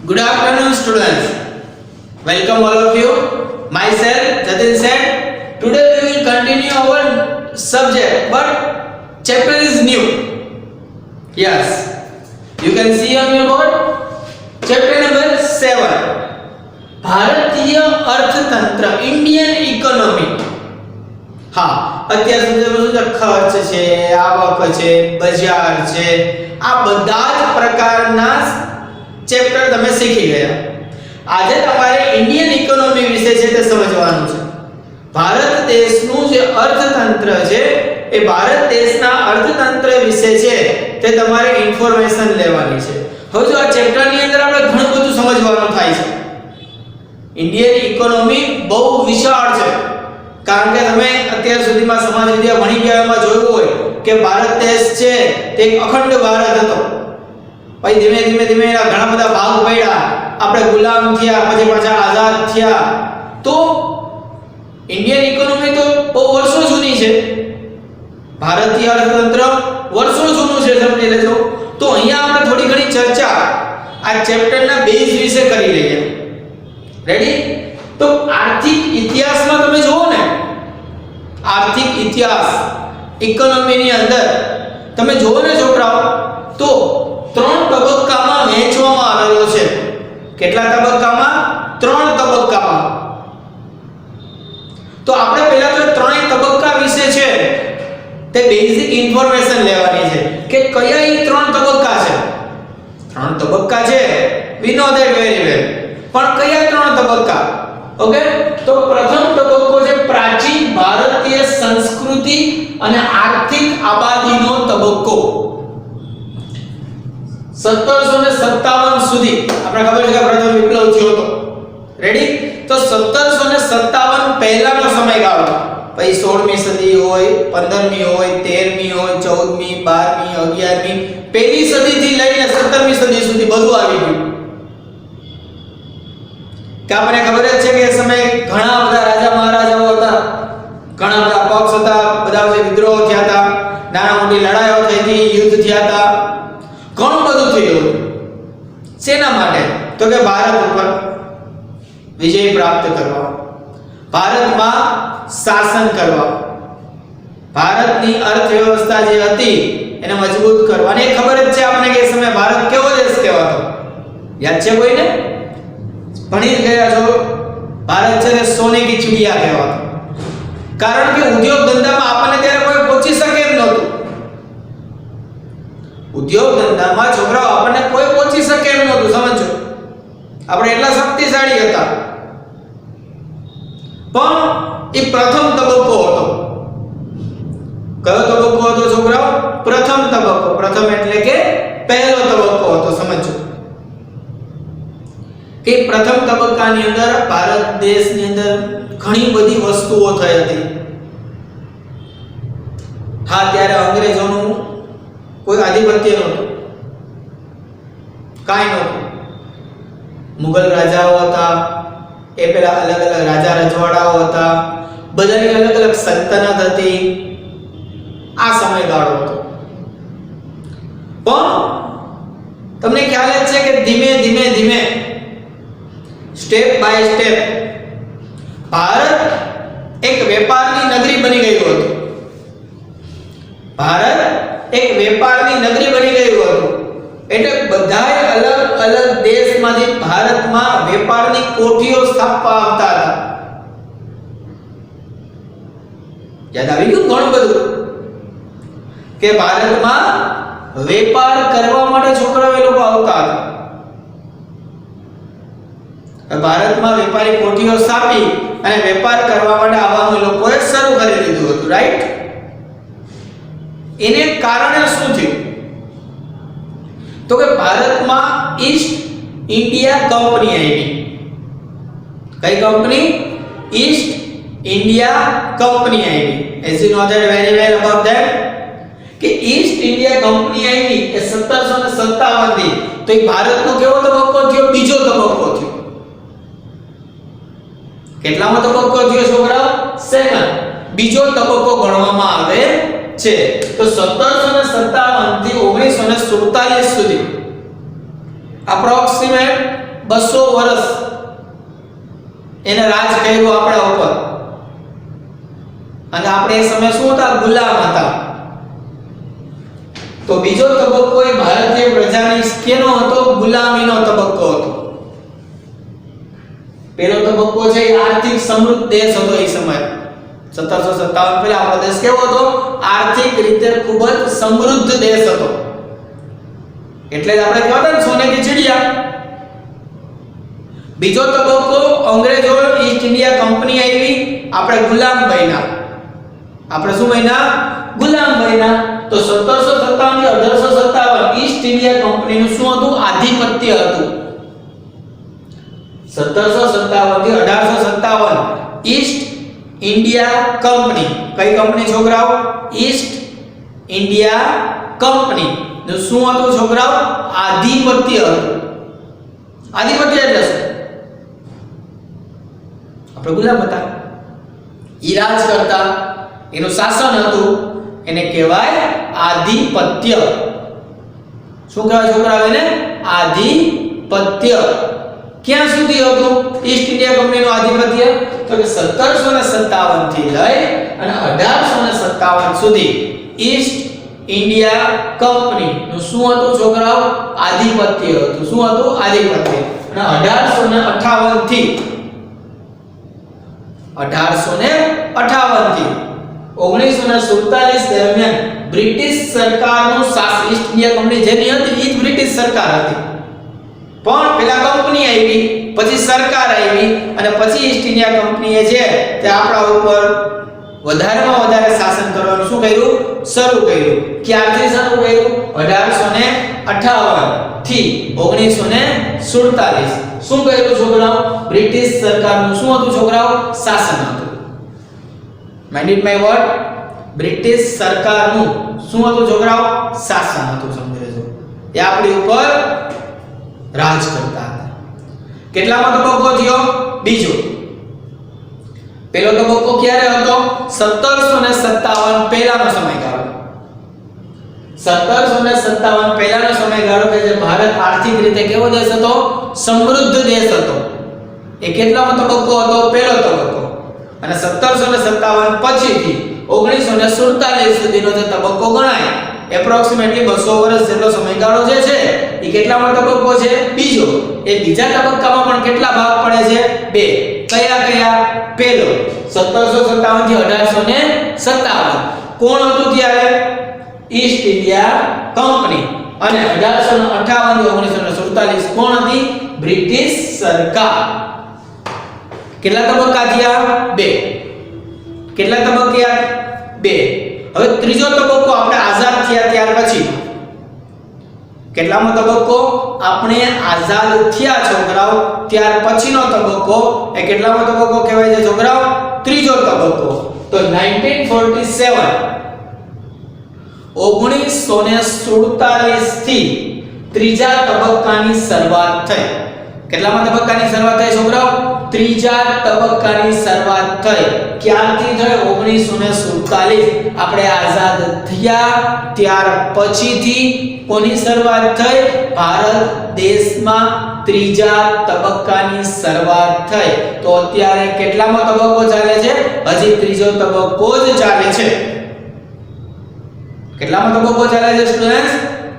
Good afternoon, students. Welcome all of you. Myself, Jatin Sen. Today we will continue our subject, but chapter is new. Yes, you can see on your board. Chapter number 7. ભારતીય અર્થતંત્ર, Indian economy. હા, અત્યાર સુધી શું છે? ખર્ચ છે, આવક છે, બજાર છે, આ બધા જ પ્રકારના ચેપ્ટર તમે શીખી ગયા. આજે તમારે ઇન્ડિયન ઇકોનોમી વિશે છે તે સમજવાનું છે. ભારત દેશનું જે અર્થતંત્ર છે એ ભારત દેશના અર્થતંત્ર વિશે છે તે તમારે ઇન્ફોર્મેશન લેવાની છે. હવે જો આ ચેપ્ટરની અંદર આપણે ઘણું બધું સમજવાનું થાય છે. ઇન્ડિયન ઇકોનોમી બહુ વિશાળ છે, કારણ કે તમે અત્યાર સુધીમાં સમાજ વિદ્યા ભણી ગયા એમાં જોયું હોય કે ભારત દેશ છે તે એક અખંડ ભારત હતો. પછી ધીમે ધીમે એના ઘણા બધા ભાગ પડ્યા, આપણે ગુલામ થયા, પછી પાછા આઝાદ થયા. તો ઇન્ડિયન ઇકોનોમી તો બહુ વર્ષો જૂની છે. ભારતીય અર્થતંત્ર વર્ષો જૂનું છે, સમજી લેજો. તો અહીંયા આપણે થોડી ઘણી ચર્ચા આ ચેપ્ટરના બેઝ વિશે કરી લઈએ. રેડી? તો આર્થિક ઇતિહાસમાં તમે જોવો ને, આર્થિક ઇતિહાસ ઇકોનોમીની અંદર તમે જોવો ને છોકરાઓ, તો 3 તબક્કામાં વહેંચવામાં આવેલો છે. કેટલા તબક્કામાં? 3 તબક્કામાં. તો આપણે પહેલા તો ત્રણેય તબક્કા વિશે છે તે બેઝિક ઇન્ફોર્મેશન લેવાની છે કે કયા એ 3 તબક્કા છે. 3 તબક્કા છે, we know that very well. પણ કયા 3 તબક્કા? ઓકે, તો પ્રથમ તબક્કો છે પ્રાચીન ભારતીય સંસ્કૃતિ અને આર્થિક આબાદીનો તબક્કો. 1757 સુધી આપણે ખબર છે કે પ્રથમ વિપ્લવ થયો હતો. રેડી? તો 1757 પહેલાનો સમયગાળો, પછી 16મી સદી હોય, 15મી હોય, 13મી હોય, 14મી, 12મી, 11મી, પહેલી સદીથી લઈને 17મી સદી સુધી બધું આવી ગયું. કે આપણને ખબર જ છે કે એ સમયે ઘણા બધા રાજા મહારાજાઓ હતા, ઘણા બધા પક્ષ હતા, બધા વિદ્રોહ થયા હતા, નાના મોટી લડાઈઓ થઈ હતી, યુદ્ધ થયા હતા, ઘણું બધું થયું. શેના માટે? તો કે ભારત ઉપર વિજય પ્રાપ્ત કરવા, ભારતમાં શાસન કરવા, ભારતની અર્થવ્યવસ્થા જે હતી એને મજબૂત કરવા. અને ખબર જ છે આપણને કે એ સમયે ભારત કેવો દેશ કહેવાતો? યાદ છે કોઈને? ભણી ગયા છો, ભારત છે તે સોને કી ચિડિયા કહેવાતો. કારણ કે ઉદ્યોગ ધંધામાં આપણને ત્યારે કોઈ પહોંચી શકે એમ નહોતું. ઉદ્યોગ ધંધામાં છોકરાઓ આપણને કોઈ પહોંચી શકે એમ નહોતું. સમજો, આપણે એટલા શક્તિશાળી હતા. પણ એ પ્રથમ તબક્કો હતો. કયો તબક્કો હતો છોકરાઓ? પ્રથમ તબક્કો. પ્રથમ એટલે કે પહેલો તબક્કો હતો. સમજો કે પ્રથમ તબક્કાની અંદર ભારત દેશની અંદર ઘણી બધી વસ્તુઓ થઈ હતી. હા, ત્યારે અંગ્રેજોનું કોઈ આધિપત્ય નહોતું, કાંઈ નહોતું. મુગલ રાજાઓ હતા, એ પેલા અલગ અલગ રાજા રજવાડાઓ હતા, બધાની અલગ અલગ સલ્તનત હતી. આ સમયગાળો હતો. પણ તમને ખ્યાલ જ છે કે ધીમે ધીમે સ્ટેપ બાય સ્ટેપ ભારત એક વેપારની નગરી બની ગયું હતું. ભારત એક વેપારની નગરી બની ગયું હતું. એટલે બધાય અલગ અલગ દેશમાંથી ભારતમાં વેપારની કોઠીઓ સ્થાપવા આવતા હતા. યાદ આવી ગયું ઘણું બધું કે ભારતમાં વેપાર કરવા માટે છોકરાઓ એ લોકો આવતા હતા. ભારતમાં વેપારી કોઠીઓ સ્થાપી અને વેપાર કરવા માટે આવવાનું લોકોએ શરૂ કરી દીધું હતું. રાઈટ? એને કારણે શું થયું? તો કે ભારતમાં ઈસ્ટ ઇન્ડિયા કંપની આવી. કઈ કંપની? ઈસ્ટ ઇન્ડિયા કંપની આવી. As you know that very well about that કે ઈસ્ટ ઇન્ડિયા કંપની આવી એ 1757 થી. તો એ ભારતનો કેવો તબક્કો થયો? બીજો તબક્કો થયો. કેટલામો તબક્કો થયો છોકરાઓ? 7. બીજો તબક્કો ગણવામાં આવે છે. તો 1757 થી 1947 સુધી એપ્રોક્સિમેટ 200 વર્ષ એને રાજ કર્યું આપણા ઉપર અને આપણે એ સમય શું હતા? ગુલામ હતા. તો બીજો તબક્કો એ ભારતીય પ્રજાની કેનો હતો? ગુલામીનો તબક્કો હતો. પહેલો તબક્કો છે એ આર્થિક સમૃદ્ધ દેશ હતો એ સમયે. 1757 પહેલા આપણો દેશ કેવો હતો? આર્થિક રીતે ખૂબ જ સમૃદ્ધ દેશ હતો. એટલે જ આપણે કહેવાતા ને સોને કી ચિડિયા. બીજો તબક્કો અંગ્રેજો ઈસ્ટ ઇન્ડિયા કંપની આવી, આપણે ગુલામ બન્યા. આપણે શું બન્યા? ગુલામ બન્યા. તો 1757 થી 1857 ઈસ્ટ ઇન્ડિયા કંપનીનું શું હતું? આધિપત્ય હતું. 1757 થી 1857 ઈસ્ટ ઇન્ડિયા કંપની. કઈ કંપની છોકરાઓ? ઈસ્ટ ઇન્ડિયા કંપની નું શું હતું છોકરાઓ? આધિપત્ય હતું. આધિપત્ય એટલે શું? આપણે ગુલામ હતા, ઈ રાજ કરતા, એનું શાસન હતું, એને કહેવાય આધિપત્ય. શું કહેવાય છોકરાઓ એને? આધિપત્ય. ક્યાં સુધી હતું ઈસ્ટ ઇન્ડિયા કંપનીનું આધિપત્ય? તો કે 1757 થી લઈ અને 1857 સુધી ઈસ્ટ ઇન્ડિયા કંપની નું શું હતું છોકરાઓ? આધિપત્ય હતું. શું હતું? આધિપત્ય. અને 1858 થી 1947 દરમિયાન બ્રિટિશ સરકારનું શાસન, ઈસ્ટ ઇન્ડિયા કંપની જેની હતી એ જ બ્રિટિશ સરકાર હતી. પણ પેલા કંપની આવી, પછી સરકાર આવી અને પછી ઈસ્ટ ઇન્ડિયા કંપનીએ છે તે આપણા ઉપર વધારેમાં વધારે શાસન કરવાનું શું કર્યું? શરૂ કર્યું. ક્યારથી શરૂ કર્યું? 1858 થી 1947. શું કર્યું છોકરાઓ? બ્રિટિશ સરકારનું શું હતું છોકરાઓ? શાસન હતું. Mind it my word. British સરકારનું શું હતું છોકરાઓ? શાસન હતું. સમજી લેજો. એ આપણી ઉપર રાજ કરતા હતા. કેટલામાં તબક્કો થયો? બીજો. પહેલો તબક્કો ક્યારે હતો? 1757 પહેલાનો સમયગાળો. 1757 પહેલાનો સમયગાળો કે જે ભારત આર્થિક રીતે કેવો દેશ હતો? સમૃદ્ધ દેશ હતો. એ કેટલામો તબક્કો હતો? પહેલો તબક્કો. અને 1757 પછીથી 1947 સુધીનો જે તબક્કો ગણાય, એપ્રોક્સિમેટલી 200 વર્ષ જેટલો સમયગાળો જે છે એ કેટલામો તબક્કો છે? બીજો. એ બીજા તબક્કામાં પણ કેટલા ભાગ પડે છે? બે. કયા કયા? પહેલો 1757 થી 1857. કોણ હતું ત્યારે? East India company. અને 1858 થી 1947 કોણ હતી? બ્રિટિશ સરકાર. કેટલા તબક્કા થયા? બે. કેટલા તબક્કા? બે. હવે ત્રીજો તબક્કો આપણે આઝાદ થયા ત્યાર પછી. કેટલામો તબક્કો? આપણે આઝાદ થયા છોકરાઓ ત્યાર પછીનો તબક્કો એ કેટલામો તબક્કો કહેવાય છે છોકરાઓ? ત્રીજો તબક્કો. તો 1947 થી ત્રીજા તબક્કાની શરૂઆત થઈ. કેટલામા તબક્કાની શરૂઆત થઈ છોકરાઓ? ત્રીજા તબક્કાની શરૂઆત થઈ. ક્યારથી થઈ? 1947 આપણે આઝાદ થયા ત્યાર પછીથી કોની શરૂઆત થઈ? ભારત દેશમાં ત્રીજા તબક્કાની શરૂઆત થઈ. તો અત્યારે કેટલામો તબક્કો ચાલે છે? હજી ત્રીજો તબક્કો જ ચાલે છે. કેટલામો તબક્કો ચાલે છે સ્ટુડન્ટ્સ?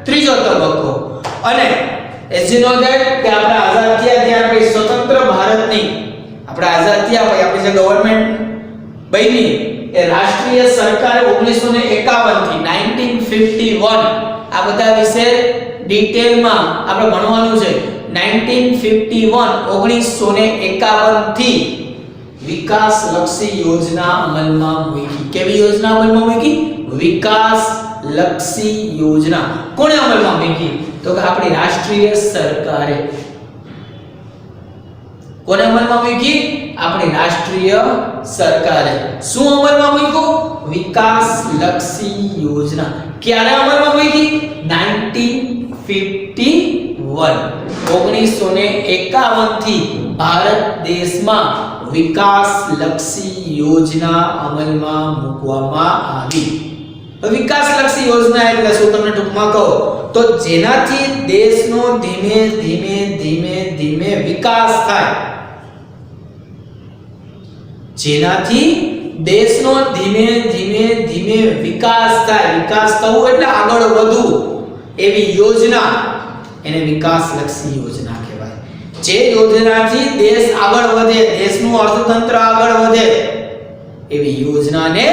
ત્રીજો તબક્કો. અને as you know that કે આપણે આઝાદ થયા ત્યાર પછી સ્વતંત્ર ભારતની આપણે આઝાદ થયા પછી આપણી જે ગવર્નમેન્ટ બની એ રાષ્ટ્રીય સરકારે 1951 થી 1951 આ બધા વિશે ડિટેલમાં આપણે ભણવાનું છે. 1951 થી વિકાસલક્ષી યોજના અમલમાં મૂકી. કેવી યોજના અમલમાં મૂકી? વિકાસલક્ષી યોજના. કોણે અમલમાં મૂકી? તો કે આપણી રાષ્ટ્રીય સરકારે. કોને અમલમાં મૂકી? આપણી રાષ્ટ્રીય સરકારે. શું અમલમાં મૂક્યું? વિકાસલક્ષી યોજના. ક્યારે અમલમાં મૂકી? 1951 થી ભારત દેશમાં વિકાસલક્ષી યોજના અમલમાં મૂકવામાં આવી. વિકાસલક્ષી યોજના એટલે શું તમને ટૂંકમાં કહો તો જેનાથી દેશનો ધીમે ધીમે ધીમે ધીમે વિકાસ થાય, જેનાથી દેશનો ધીમે ધીમે ધીમે વિકાસ થાય, વિકાસ થવું એટલે આગળ વધવું એવી યોજના એને વિકાસલક્ષી યોજના કહેવાય. જે યોજનાથી દેશ આગળ વધે, દેશનું અર્થતંત્ર આગળ વધે એવી યોજનાને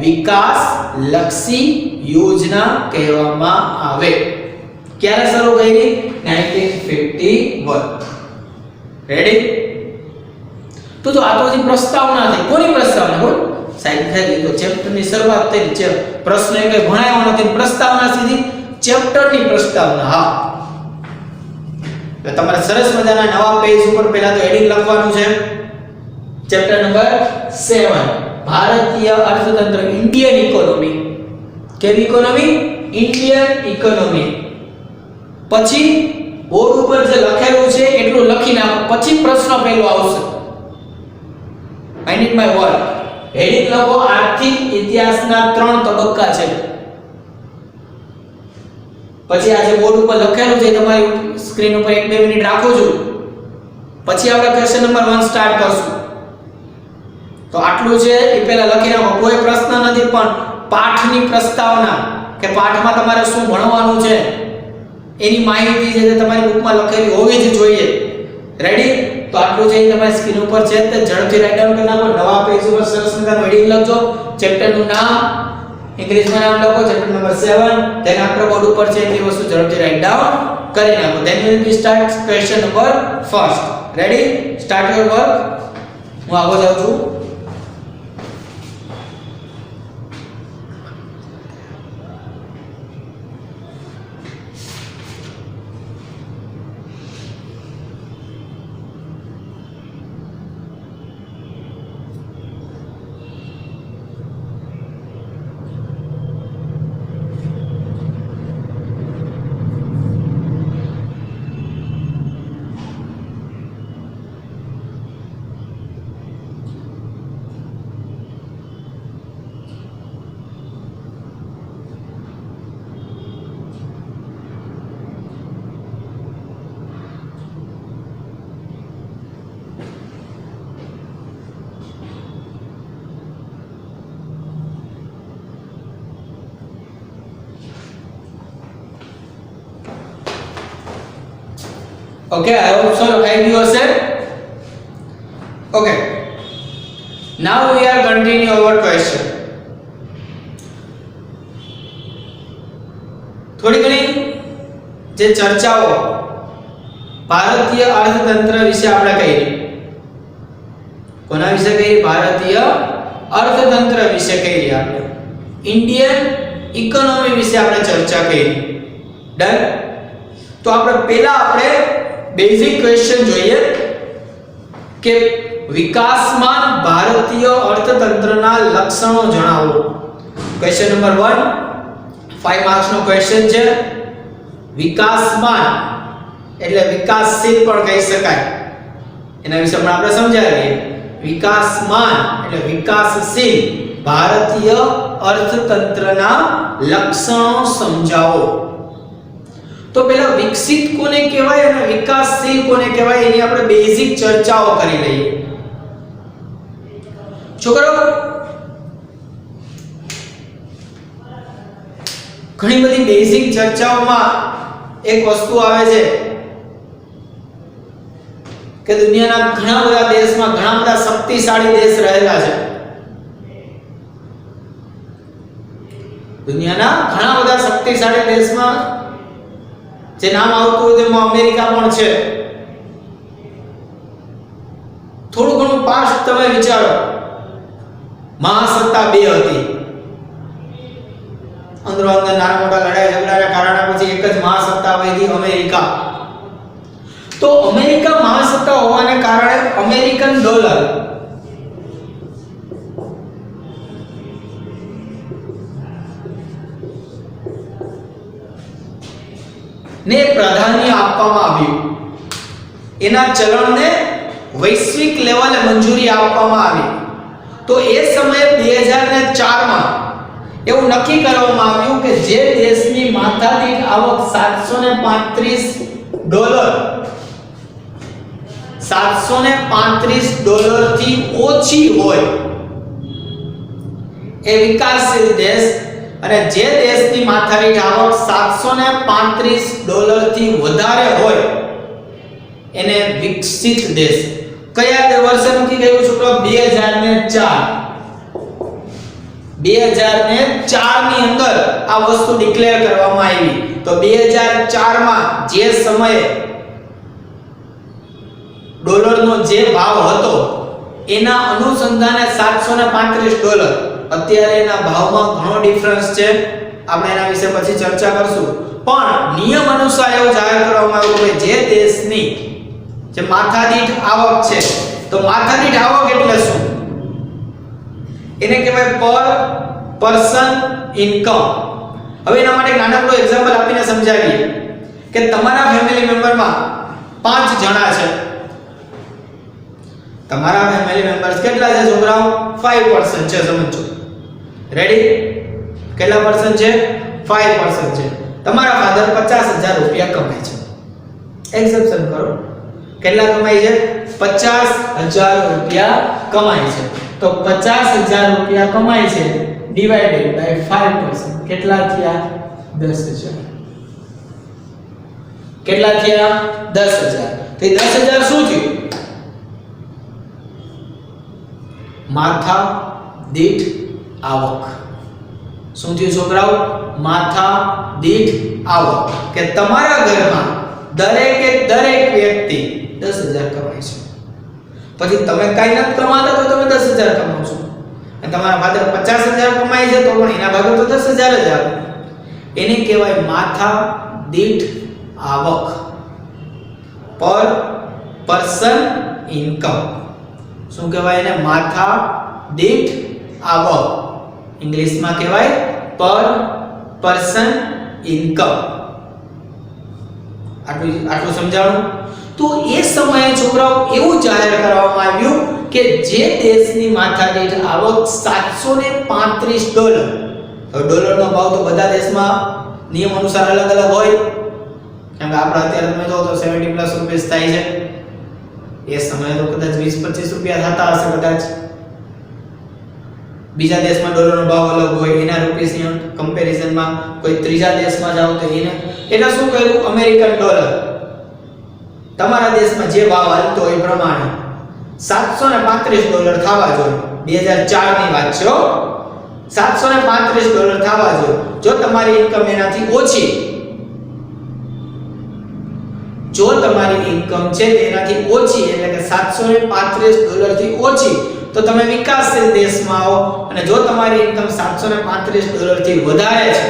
વિકાસલક્ષી યોજના કહેવામાં આવે. ક્યારે શરૂ કરી? 1951. રેડી? તો આ તો જે પ્રસ્તાવના થઈ, કોની પ્રસ્તાવના? બોલ સાહેબ થઈ તો ચેપ્ટરની શરૂઆત થઈ છે, પ્રશ્ન એક ભણાવ્યો નથી, પ્રસ્તાવના સીધી ચેપ્ટરની પ્રસ્તાવના. હા, તો તમારે સરસ મજાના નવા પેજ ઉપર પહેલા તો હેડિંગ લખવાનું છે. ચેપ્ટર નંબર 7 ભારતીય અર્થતંત્ર, ઇન્ડિયન ઇકોનોમી. કેવી ઇકોનોમી? Indian economy. પછી બોર્ડ ઉપર જે લખેલું છે એટલું લખી નાખો, પછી પ્રશ્ન પહેલો આવશે. I need my word. Heading લખો આર્થિક ઇતિહાસના 3 તબક્કા છે. પછી આ જે બોર્ડ ઉપર લખેલું છે તમારી સ્ક્રીન ઉપર 1-2 મિનિટ રાખો છો, પછી આપણે ક્વેશ્ચન નંબર 1 સ્ટાર્ટ કરશું. તો આટલું છે એ પહેલા લખી નાખો. કોઈ પ્રશ્ન નથી, પણ પાઠની પ્રસ્તાવના કે પાઠમાં તમારે શું ભણવાનું છે એની માહિતી છે તે તમારી બુકમાં લખેલી હોવી જ જોઈએ. રેડી? તો આટલું છે તમારી સ્ક્રીન ઉપર છે, તે ઝડપથી રાઈટ ડાઉન કરી નાખો. નવા પેજ ઉપર સરસ મજાનું હેડિંગ લખજો, ચેપ્ટરનું નામ ઇંગ્લિશમાં નામ લખો, ચેપ્ટર નંબર 7. then આપણે બોર્ડ ઉપર છે એટલી વસ્તુ ઝડપથી રાઈટ ડાઉન કરી નાખો. then we will start question number 1. ready? start your work. હું આગળ જાઉં છું. Okay, I hope so. Thank you, sir. Okay. Now we are continue our question. થોડી ઘણી જે ચર્ચાઓ ભારતીય અર્થતંત્ર વિશે આપણે કરી. કોના વિશે કરી? ભારતીય અર્થતંત્ર વિશે કરી. આપણે ઇન્ડિયન ઇકોનોમી વિશે આપણે ચર્ચા કરી. ડન? તો આપણે પહેલા આપણે બેઝિક ક્વેશ્ચન જોઈએ કે વિકાસમાન ભારતીય અર્થતંત્રના લક્ષણો જણાવો. ક્વેશ્ચન નંબર 1 5 માર્ક્સ નો ક્વેશ્ચન છે. વિકાસમાન એટલે વિકાસશીલ પણ કહી શકાય, એના વિશે પણ આપણે સમજાવીએ. વિકાસમાન એટલે વિકાસશીલ ભારતીય અર્થતંત્રના લક્ષણો સમજાવો. તો પહેલા વિકસિત કોને કહેવાય અને વિકાસશીલ કોને કહેવાય એની આપણે બેઝિક ચર્ચાઓ કરી લઈએ. છોકરાઓ, ઘણી બધી બેઝિક ચર્ચાઓમાં એક વસ્તુ આવે છે કે દુનિયાના ઘણા બધા દેશમાં ઘણા બધા શક્તિશાળી દેશ રહેલા છે. દુનિયાના ઘણા બધા શક્તિશાળી દેશમાં જે નામ આવતું હોય તેમાં અમેરિકા પણ છે. થોડું ઘણું પાસ્ટ તમે વિચારો. મહાસત્તા બે હતી, અંદરો અંદર નાના મોટા લડાઈ ઝઘડાના કારણે પછી એક જ મહાસત્તા વધી, અમેરિકા. તો અમેરિકા મહાસત્તા હોવાને કારણે અમેરિકન ડોલર ને પ્રાધાન્ય આપવામાં આવ્યું. એના ચલણને વૈશ્વિક લેવલે મંજૂરી આપવામાં આવી. તો એ સમયે 2004 માં એવું નક્કી કરવામાં આવ્યું કે જે દેશની માથાદીઠ આવક $735 થી ઓછી હોય એ વિકાસશીલ દેશ, અને જે દેશની માથાદીઠ આવક $735 થી વધારે હોય એને વિકસિત દેશ. કયા વર્ષે નક્કી કર્યું છોકરો? 2004 ની અંદર આ વસ્તુ ડિક્લેર કરવામાં આવી. તો 2004 માં જે સમયે ડોલરનો જે ભાવ હતો એના અનુસંધાને $735. અત્યારે એના ભાવમાં ઘણો ડિફરન્સ છે, આપણે એના વિશે પછી ચર્ચા કરશું. પણ નિયમ અનુસાર એવું જાહેર કરવામાં આવ્યું કે જે દેશની જે માથાદીઠ આવક છે, તો માથાદીઠ આવક એટલે શું? એને કહેવાય પર પર્સન ઇન્કમ. હવે એના માટે નાનકડું એક્ઝામ્પલ આપીને સમજાવીએ કે તમારા ફેમિલી મેમ્બરમાં 5 જણા છે. તમારા ફેમિલી મેમ્બર્સ કેટલા છે છોકરાઓ? 5 પર્સન છે. સમજો, રેડી? કેટલા પર્સન છે? 5 પર્સન છે. તમારા ફાધર $50,000 કમાય છે. એક્સેપ્શન કરો, કેટલા કમાય છે? $50,000 કમાય છે. તો $50,000 કમાય છે ડિવાઇડેડ બાય 5%, કેટલા થયા? 10,000. કેટલા થયા? 10,000. તો 10,000 શું થયું? માથા દીઠ આવક. શું થયું છોકરાઓ? માથા દીઠ આવક. કે તમારા ઘરમાં દરેક વ્યક્તિ 10,000 કમાય છે. પછી તમે કાઈ નથી કમાતા તો તમે 10,000 કમાવો છો, અને તમારા ફાધર 50,000 કમાય છે તો પણ એના ભાગે તો 10,000 જ આવે. એને કહેવાય માથા દીઠ આવક, પર પર્સન ઇન્કમ. શું કહેવાય એને? માથા દીઠ આવક. ઇંગ્લિશમાં કહેવાય પર પર્સન ઇન્કમ. આટલું સમજાણું? તો એ સમયે છોકરાઓ એવું જાહેર કરવામાં આવ્યું કે જે દેશની માથાદીઠ આવક $735, તો ડોલરનો ભાવ તો બધા દેશમાં નિયમ અનુસાર અલગ અલગ હોય, કેમ કે આપણે અત્યારે તમે જો તો $70+ થાય છે. એ સમયે તો કદાચ $20-25 થતા હશે કદાચ. બીજા દેશમાં ડોલરનો ભાવ અલગ હોય, એના રૂપિયાની કમ્પેરિઝનમાં કોઈ ત્રીજા દેશમાં જાવ તો એને એટલે શું કર્યું? અમેરિકન ડોલર તમારા દેશમાં જે ભાવ હાલતો હોય એ પ્રમાણે $735 થવા જોઈએ. 2004 ની વાત છે. $735 થવા જોઈએ. જો તમારી ઇન્કમ એનાથી ઓછી, જો તમારી ઇન્કમ છે તેનાથી ઓછી એટલે કે $735 થી ઓછી, તો તમે વિકાસશીલ દેશમાં આવો. અને જો તમારી ઇન્કમ $735 થી વધારે છે,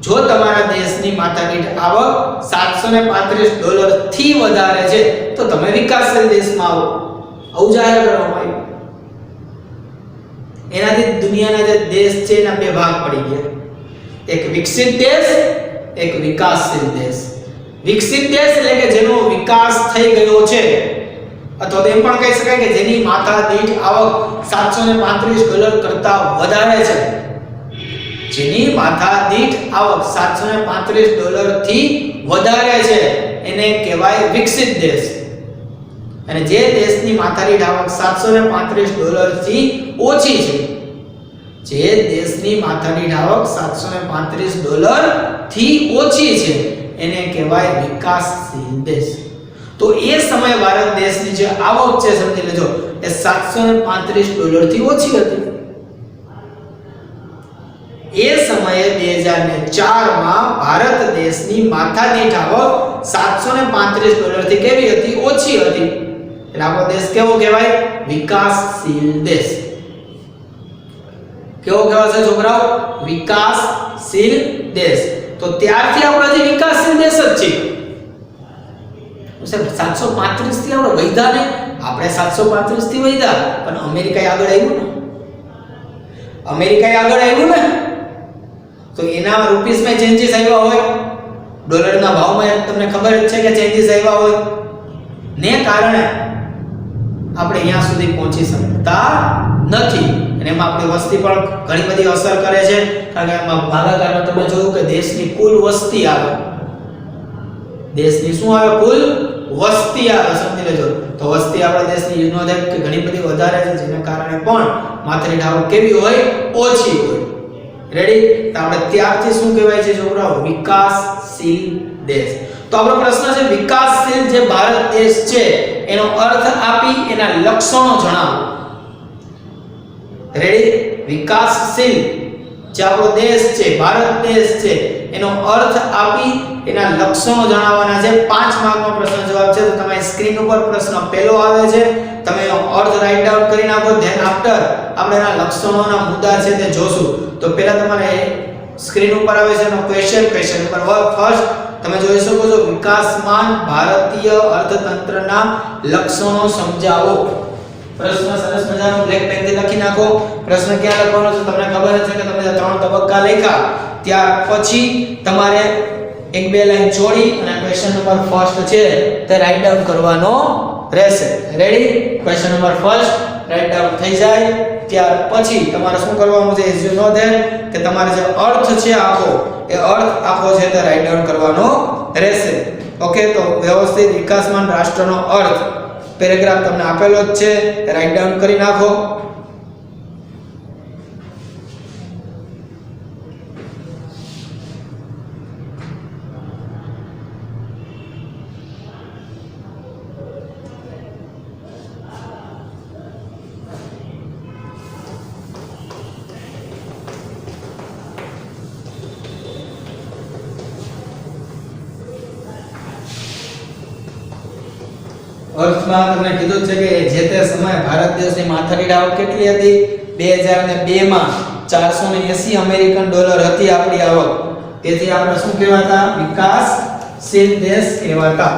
જો તમારા દેશની માથાદીઠ આવક $735 થી વધારે છે તો તમે વિકાસશીલ દેશમાં આવો. આવું જાહેર કરવામાં આવ્યું. એનાથી દુનિયાના જે દેશ છે એના બે ભાગ પડી ગયા, એક વિકસિત દેશ, એક વિકાસશીલ દેશ. વિકસિત દેશ એટલે કે જેનો વિકાસ થઈ ગયો છે, અથવા તો એમ પણ કહી શકાય કે જેની માથાદીઠ આવક $735 કરતા વધારે છે. જેની માથાદીઠ આવક $735 થી વધારે છે એને કહેવાય વિકસિત દેશ. અને જે દેશની માથાદીઠ આવક $735 થી ઓછી છે, જે દેશની માથાદીઠ આવક $735 થી ઓછી છે એને કહેવાય વિકાસશીલ દેશ. તો એ સમયે ભારત દેશની જે આવક છે સમજી લેજો એ $735 થી ઓછી હતી. એ સમયે 2004 માં ભારત દેશની માથાદીઠ આવક $735 થી કેવી હતી? ઓછી હતી. એટલે આપણો દેશ કેવો કહેવાય? વિકાસશીલ દેશ. કેવો કહેવાય છોકરાઓ? વિકાસશીલ દેશ. તો ત્યારથી આપણો જે વિકાસશીલ દેશ જ છે. સાહેબ 735 થી આપણે વૈધા ને, આપણે 735 થી વૈધા, પણ અમેરિકા આગળ આવ્યું ને. અમેરિકા આગળ આવ્યું ને, તો એના રૂપીસમાં ચેન્જીસ આવ્યા હોય, ડોલરના ભાવમાં તમને ખબર જ છે કે ચેન્જીસ આવ્યા હોય ને કારણે આપણે અહીંયા સુધી પહોંચી શકતા નથી. અને એમાં આપણી વસ્તી પણ ઘણી બધી અસર કરે છે, કારણ કે એમાં ભાગાકારમાં તમે જોયું કે દેશની કુલ વસ્તી આવે, દેશની શું આવે, કુલ વસ્તી આવે, સમજી લેજો. તો વસ્તી આપણા દેશની યુ નો ધેટ કે ઘણી બધી વધારે છે, જેના કારણે પણ માથાની આવક કેવી હોય, ઓછી હોય. રેડી? તો આપણે ત્યારથી શું કહેવાય છે છોકરાઓ, વિકાસશીલ દેશ. તો આપણો પ્રશ્ન છે વિકાસશીલ જે ભારત દેશ છે એનો અર્થ આપી એના લક્ષણો જણાવો. રેડી? વિકાસશીલ જે આપણો દેશ છે, ભારત દેશ છે, એનો અર્થ આપી એના લક્ષણો જણાવવાના છે. 5 માર્કનો પ્રશ્ન જવાબ છે. તો તમારી સ્ક્રીન ઉપર પ્રશ્ન પહેલો આવે છે, તમે એનો અર્થ રાઈટ ડાઉન કરી નાખો. ધેન આફ્ટર આપણે એના લક્ષણોના મુદ્દા છે તે જોશું. તો પહેલા તમારે સ્ક્રીન ઉપર આવે છે એનો ક્વેશ્ચન નંબર 1 ફર્સ્ટ તમે જોઈ શકો છો, વિકાસમાન ભારતીય અર્થતંત્રના લક્ષણો સમજાવો. પ્રશ્ન સરસ મજાનો બ્લેક પેનથી લખી નાખો. પ્રશ્ન ક્યાં લખવાનો છે તમને ખબર છે કે તમે 3 તબક્કા લખ્યા, ત્યાર પછી તમારે 1-2 લાઈન છોડી અને ક્વેશ્ચન નંબર ફર્સ્ટ છે તે રાઈટ ડાઉન કરવાનો રહેશે. Ready? Question number first right down થઈ જાય ત્યાર પછી તમારે શું કરવાનું છે, એઝ યુ નો ધેટ કે તમારે જે અર્થ છે આખો, એ અર્થ આખો છે તે રાઈટ ડાઉન કરવાનો રહેશે. ઓકે? તો વ્યવસ્થિત વિકાસમાન રાષ્ટ્રનો અર્થ પેરેગ્રાફ તમને આપેલો જ છે, રાઈટ ડાઉન કરી નાખો. અર્થમાં તમને કીધું છે કે જે તે સમયે ભારત દેશની માથાની આવક કેટલી હતી, 2002 માં $480 અમેરિકન હતી આપણી આવક. તેથી આપણે શું કહેવાતા, વિકાસશીલ દેશ કહેવાતા.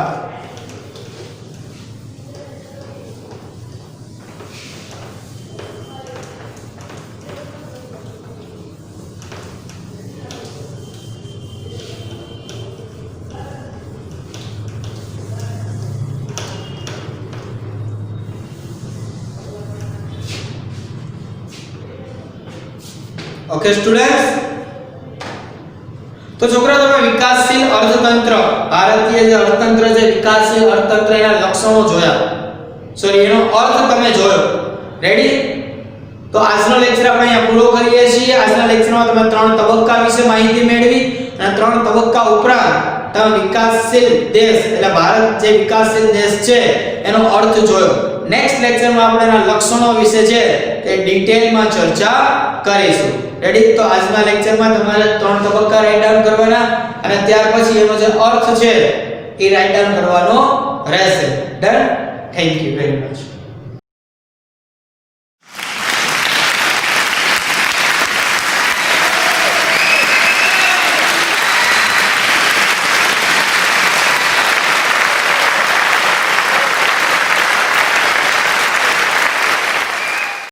ઓકે સ્ટુડન્ટ્સ, તો છોકરા તમે વિકાસશીલ અર્થતંત્ર, ભારતીય જે અર્થતંત્ર છે, વિકાસશીલ અર્થતંત્ર એના લક્ષણો જોયા, સોરી એનો અર્થ તમે જોયો. રેડી? તો આજનો લેક્ચર આપણે અહીંયા પૂરો કરીએ છીએ. આજના લેક્ચરમાં તમે 3 તબક્કા વિશે માહિતી મેળવી અને 3 તબક્કા ઉપરાંત તમે વિકાસશીલ દેશ એટલે ભારત જે વિકાસશીલ દેશ છે એનો અર્થ જોયો. નેક્સ્ટ લેક્ચરમાં આપણે એના લક્ષણો વિશે છે તે ડિટેલમાં ચર્ચા કરીશું. રેડી? તો આજના લેક્ચરમાં તમારે 3 તબક્કા રાઈટ ડાઉન કરવાના અને ત્યાર પછી એનો જે અર્થ છે એ રાઈટ ડાઉન કરવાનો રહેશે. Done? Thank you very much.